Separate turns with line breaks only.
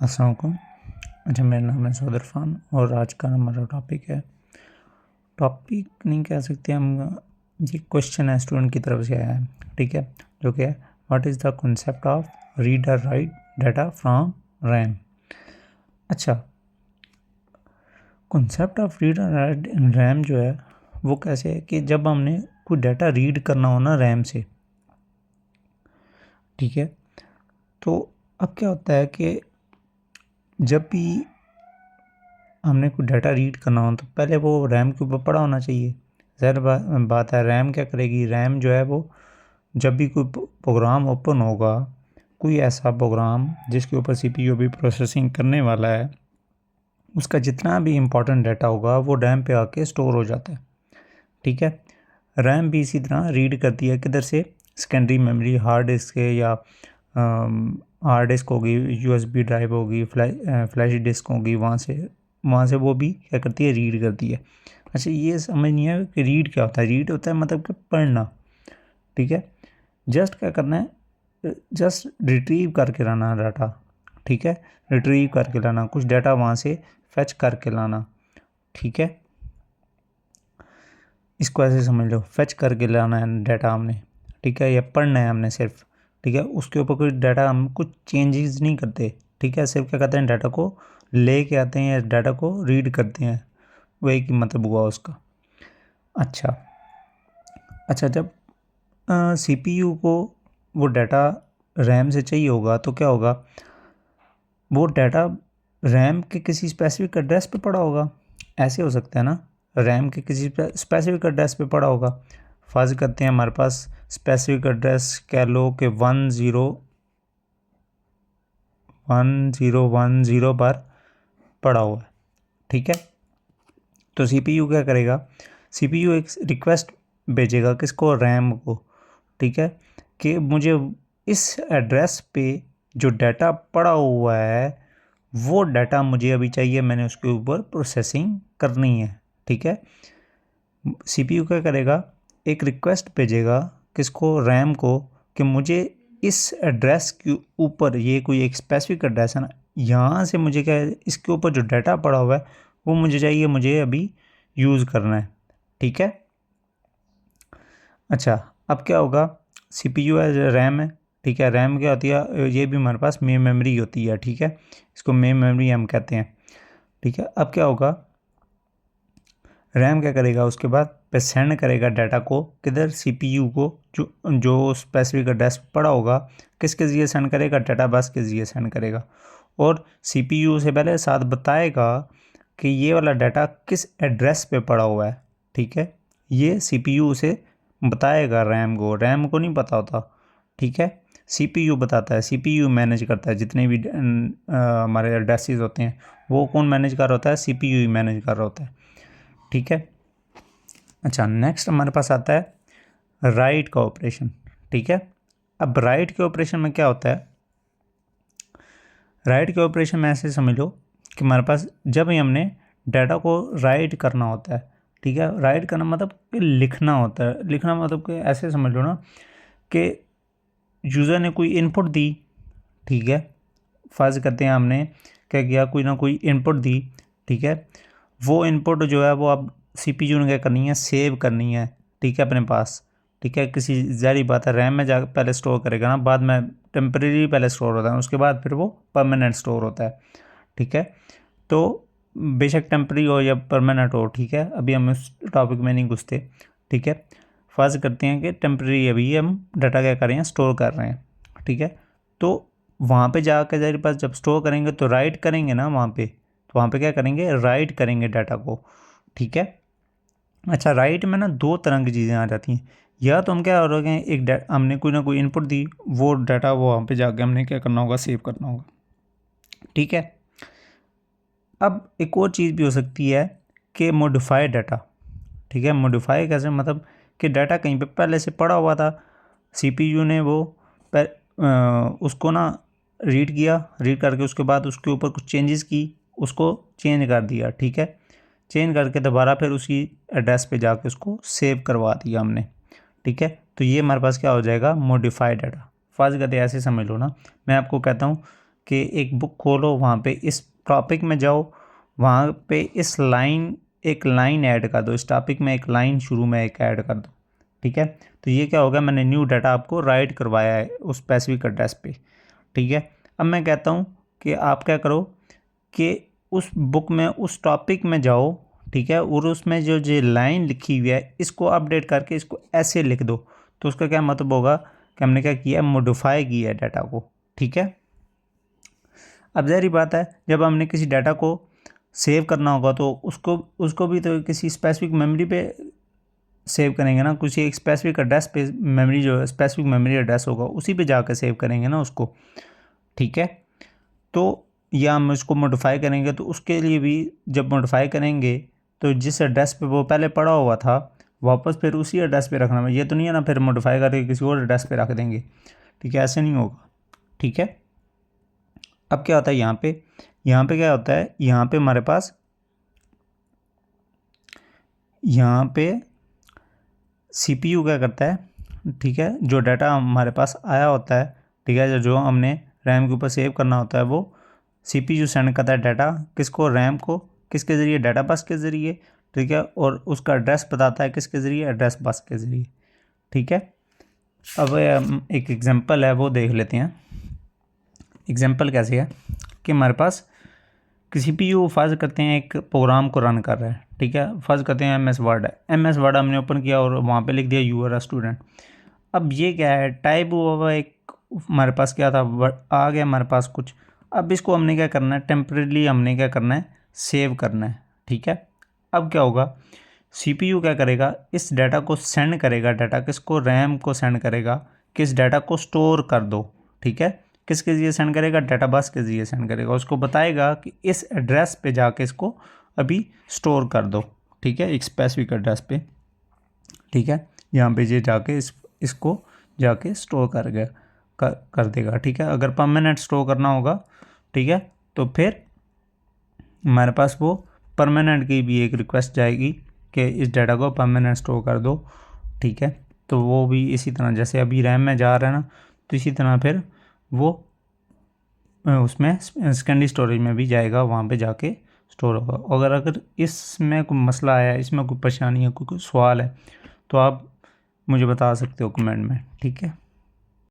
अस्सलाम वालेकुम। अच्छा, मेरा नाम है सऊद इरफान और आज का हमारा टॉपिक नहीं कह सकते हम, ये क्वेश्चन है स्टूडेंट की तरफ से आया है। ठीक है, जो कि है what is the concept of read और राइट डाटा फ्रॉम रैम। अच्छा, कॉन्सेप्ट ऑफ रीड और राइट रैम जो है वो कैसे है कि जब हमने कोई डाटा रीड करना हो ना रैम से, ठीक है, तो अब क्या होता है कि जब भी हमने कोई डाटा रीड करना हो तो पहले वो रैम के ऊपर पड़ा होना चाहिए। ज़ाहिर बात है, रैम क्या करेगी, रैम जो है वो जब भी कोई प्रोग्राम ओपन होगा, कोई ऐसा प्रोग्राम जिसके ऊपर सीपीयू भी प्रोसेसिंग करने वाला है, उसका जितना भी इम्पोर्टेंट डाटा होगा वो रैम पे आके स्टोर हो जाता है। ठीक है, रैम भी इसी तरह रीड करती है किधर से, सेकेंडरी मेमोरी हार्ड डिस्क है या हार्ड डिस्क होगी, यूएसबी ड्राइव होगी, फ्लैश डिस्क होगी, वहाँ से वो भी क्या करती है, रीड करती है। अच्छा, ये समझ नहीं है कि रीड क्या होता है। रीड होता है मतलब कि पढ़ना। ठीक है, जस्ट क्या करना है, जस्ट रिट्रीव करके लाना डाटा। ठीक है, रिट्रीव करके लाना, कुछ डाटा वहाँ से फैच करके लाना। ठीक है, इसको ऐसे समझ लो, फैच करके लाना है डाटा हमने। ठीक है, या पढ़ना है हमने सिर्फ। ठीक है, उसके ऊपर कोई डाटा हम कुछ चेंजेस नहीं करते। ठीक है, सिर्फ क्या करते हैं, डाटा को ले के आते हैं या डाटा को रीड करते हैं, वो एक ही मतलब हुआ उसका। अच्छा अच्छा, जब सीपीयू को वो डाटा रैम से चाहिए होगा तो क्या होगा, वो डाटा रैम के किसी स्पेसिफिक एड्रेस पे पड़ा होगा। ऐसे हो सकता है ना, रैम के किसी स्पेसिफिक एड्रेस पे पड़ा होगा। फर्ज करते हैं हमारे पास स्पेसिफिक एड्रेस कह लो कि 1010 पर पड़ा हुआ है। ठीक है, तो सीपीयू क्या करेगा, सीपीयू एक रिक्वेस्ट भेजेगा किसको, रैम को। ठीक है, कि मुझे इस एड्रेस पे जो डाटा पड़ा हुआ है वो डाटा मुझे अभी चाहिए, मैंने उसके ऊपर प्रोसेसिंग करनी है। ठीक है, सीपीयू क्या करेगा, एक रिक्वेस्ट भेजेगा किसको, रैम को, कि मुझे इस एड्रेस के ऊपर, ये कोई एक स्पेसिफिक एड्रेस है ना, यहाँ से मुझे क्या है, इसके ऊपर जो डाटा पड़ा हुआ है वो मुझे चाहिए, मुझे अभी यूज़ करना है। ठीक है, अच्छा, अब क्या होगा, सीपीयू है, रैम है। ठीक है, रैम क्या होती है, ये भी हमारे पास मेन मेमोरी होती है। ठीक है, इसको मेन मेमोरी हम कहते हैं। ठीक है, अब क्या होगा, रैम क्या करेगा, उसके बाद पे सेंड करेगा डाटा को किधर, सीपीयू को, जो जो स्पेसिफिक एड्रेस पड़ा होगा, किसके ज़रिए सेंड करेगा, डाटा बस के ज़रिए सेंड करेगा। और सीपीयू से पहले साथ बताएगा कि ये वाला डाटा किस एड्रेस पे पड़ा हुआ है। ठीक है, ये सीपीयू से बताएगा रैम को नहीं पता होता। ठीक है, सीपीयू बताता है, सीपीयू मैनेज करता है जितने भी हमारे एड्रेसेस होते हैं, वो कौन मैनेज कर रहा होता है, सीपीयू ही मैनेज कर रहा होता है। ठीक है, अच्छा, नेक्स्ट हमारे पास आता है राइट का ऑपरेशन। ठीक है, अब राइट के ऑपरेशन में क्या होता है, राइट के ऑपरेशन में ऐसे समझ लो कि हमारे पास जब ही हमने डाटा को राइट करना होता है। ठीक है, राइट करना मतलब कि लिखना होता है। लिखना मतलब कि ऐसे समझ लो ना कि यूज़र ने कोई इनपुट दी। ठीक है, फ़र्ज़ करते हैं हमने क्या किया, कोई ना कोई इनपुट दी। ठीक है, वो इनपुट जो है वो अब सीपीयू ने क्या करनी है, सेव करनी है। ठीक है, अपने पास। ठीक है, किसी ज़ाहिर बात है, रैम में जा पहले स्टोर करेगा ना, बाद में टेम्परेरी पहले स्टोर होता है, उसके बाद फिर वो परमानेंट स्टोर होता है। ठीक है, तो बेशक टेम्परेरी हो या परमानेंट हो, ठीक है, अभी हम उस टॉपिक में नहीं घुसते। ठीक है, फ़र्ज़ करते हैं कि टेम्परेरी अभी हम डाटा क्या कर रहे हैं, स्टोर कर रहे हैं। ठीक है, तो वहाँ पे जाकर ज़ाहिर पास जब स्टोर करेंगे तो राइट करेंगे ना वहाँ पे, तो वहाँ पे क्या करेंगे, राइट करेंगे डाटा को। ठीक है, अच्छा, राइट में ना दो तरह की चीज़ें आ जाती हैं। या तो हम क्या हो रहे हैं, एक हमने कोई ना कोई इनपुट दी, वो डाटा वो वहाँ पे जाके हमने क्या करना होगा, सेव करना होगा। ठीक है, अब एक और चीज़ भी हो सकती है कि मॉडिफाई डाटा। ठीक है, मॉडिफाई कैसे, मतलब कि डाटा कहीं पे पहले से पड़ा हुआ था, सीपीयू ने वो उसको ना रीड किया, रीड करके उसके बाद उसके ऊपर कुछ चेंजेस की, उसको चेंज कर दिया। ठीक है, चेंज करके दोबारा फिर उसी एड्रेस पे जाके उसको सेव करवा दिया हमने। ठीक है, तो ये हमारे पास क्या हो जाएगा, मॉडिफाइड डाटा। फर्ज करते ऐसे समझ लो ना, मैं आपको कहता हूँ कि एक बुक खोलो, वहाँ पे इस टॉपिक में जाओ, वहाँ पे एक लाइन ऐड कर दो, इस टॉपिक में एक लाइन शुरू में एक ऐड कर दो, ठीक है। तो ये क्या होगा, मैंने न्यू डाटा आपको राइट करवाया है उस स्पेसिफिक एड्रेस पे, ठीक है। अब मैं कहता हूँ कि आप क्या करो कि उस बुक में उस टॉपिक में जाओ, ठीक है, और उसमें जो लाइन लिखी हुई है इसको अपडेट करके इसको ऐसे लिख दो। तो उसका क्या मतलब होगा कि हमने क्या किया है, मॉडिफाई किया है डाटा को, ठीक है। अब ज़ाहिर बात है, जब हमने किसी डाटा को सेव करना होगा तो उसको उसको भी तो किसी स्पेसिफिक मेमोरी पे सेव करेंगे ना, कुछ एक स्पेसिफिक एड्रेस पे, मेमोरी जो स्पेसिफिक मेमोरी एड्रेस होगा उसी पे जाकर सेव करेंगे ना उसको, ठीक है। तो या हम इसको मॉडिफाई करेंगे तो उसके लिए भी जब मॉडिफाई करेंगे तो जिस एड्रेस पे वो पहले पड़ा हुआ था वापस फिर उसी एड्रेस पे रखना है, ये तो नहीं है ना फिर मॉडिफाई करके किसी और एड्रेस पे रख देंगे, ठीक है, ऐसे नहीं होगा, ठीक है। अब क्या होता है यहाँ पे क्या होता है, यहाँ पे हमारे पास यहाँ पे सीपीयू क्या करता है, ठीक है, जो डाटा हमारे पास आया होता है, ठीक है, जो हमने रैम के ऊपर सेव करना होता है वो सीपीयू सेंड करता है डाटा किसको, रैम को, किसके ज़रिए, डाटा बस के ज़रिए, ठीक है, और उसका एड्रेस बताता है किसके ज़रिए, एड्रेस बस के ज़रिए, ठीक है। अब एक एग्जांपल है वो देख लेते हैं। एग्जांपल कैसे है कि हमारे पास किसी भी यू फर्ज करते हैं एक प्रोग्राम को रन कर रहा है, ठीक है, फर्ज करते हैं MS वर्ड है, MS वर्ड हमने ओपन किया और वहाँ पे लिख दिया यू आर अ स्टूडेंट। अब ये क्या है, टाइप हुआ हुआ एक हमारे पास क्या था, आ गया हमारे पास कुछ। अब इसको हमने क्या करना है, टेम्परेली हमने क्या करना है, सेव करना है, ठीक है। अब क्या होगा, CPU क्या करेगा, इस डाटा को सेंड करेगा, डाटा किसको, रैम को सेंड करेगा कि इस डाटा को स्टोर कर दो, ठीक है। किसके ज़रिए सेंड करेगा, डाटा बस के ज़रिए सेंड करेगा, उसको बताएगा कि इस एड्रेस पे जाके इसको अभी स्टोर कर दो, ठीक है, एक स्पेसिफिक एड्रेस पे, ठीक है, यहाँ पे ये जाके इसको जाके स्टोर कर देगा, ठीक है। अगर परमानेंट स्टोर करना होगा, ठीक है, तो फिर हमारे पास वो परमानेंट की भी एक रिक्वेस्ट जाएगी कि इस डाटा को परमानेंट स्टोर कर दो, ठीक है। तो वो भी इसी तरह जैसे अभी रैम में जा रहा है ना, तो इसी तरह फिर वो उसमें सेकेंडरी स्टोरेज में भी जाएगा, वहाँ पे जाके स्टोर होगा। अगर इसमें कोई मसला आया, इसमें कोई परेशानी है, कोई सवाल है, तो आप मुझे बता सकते हो कमेंट में, ठीक है।